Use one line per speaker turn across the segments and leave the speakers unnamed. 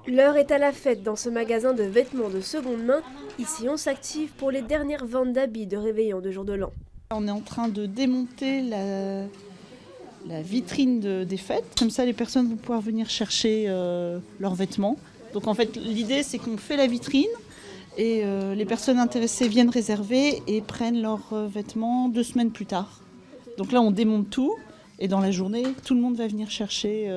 L'heure est à la fête dans ce magasin de vêtements de seconde main. Ici, on s'active pour les dernières ventes d'habits de réveillon de jour de l'an.
On est en train de démonter la vitrine des fêtes. Comme ça, les personnes vont pouvoir venir chercher leurs vêtements. Donc en fait, l'idée, c'est qu'on fait la vitrine et les personnes intéressées viennent réserver et prennent leurs vêtements 2 semaines plus tard. Donc là, on démonte tout et dans la journée, tout le monde va venir chercher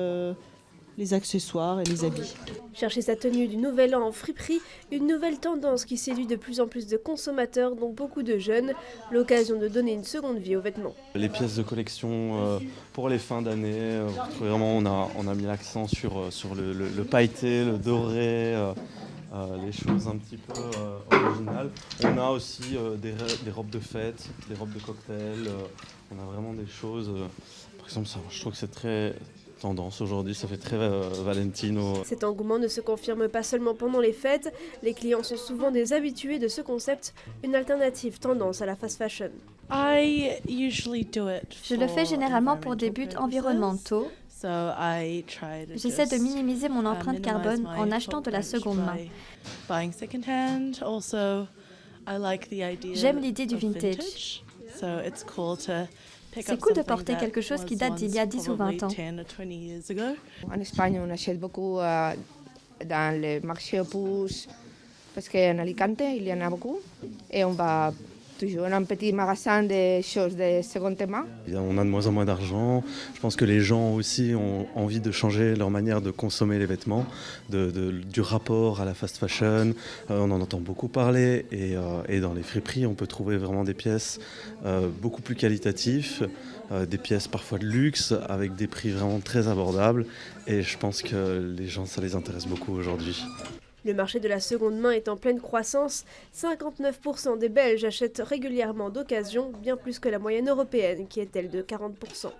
les accessoires et les habits.
Chercher sa tenue du nouvel an en friperie, une nouvelle tendance qui séduit de plus en plus de consommateurs, dont beaucoup de jeunes. L'occasion de donner une seconde vie aux vêtements.
Les pièces de collection pour les fins d'année, vraiment on a mis l'accent sur le pailleté, le doré, les choses un petit peu originales. On a aussi des robes de fête, des robes de cocktail, on a vraiment des choses, par exemple ça, je trouve que c'est très tendance aujourd'hui, ça fait très Valentino.
Cet engouement ne se confirme pas seulement pendant les fêtes, les clients sont souvent des habitués de ce concept, une alternative tendance à la fast fashion.
Je le fais généralement pour des buts environnementaux. J'essaie de minimiser mon empreinte carbone en achetant de la seconde main. J'aime l'idée du vintage. C'est cool de porter quelque chose qui date d'il y a 10 ou 20 ans.
En Espagne, on achète beaucoup dans les marchés aux puces parce qu'en Alicante, il y en a beaucoup. Et on va toujours dans un petit magasin de choses de seconde main.
On a de moins en moins d'argent. Je pense que les gens aussi ont envie de changer leur manière de consommer les vêtements, du rapport à la fast fashion. On en entend beaucoup parler et dans les friperies, on peut trouver vraiment des pièces beaucoup plus qualitatives, des pièces parfois de luxe avec des prix vraiment très abordables. Et je pense que les gens, ça les intéresse beaucoup aujourd'hui.
Le marché de la seconde main est en pleine croissance. 59% des Belges achètent régulièrement d'occasion, bien plus que la moyenne européenne qui est elle de 40%.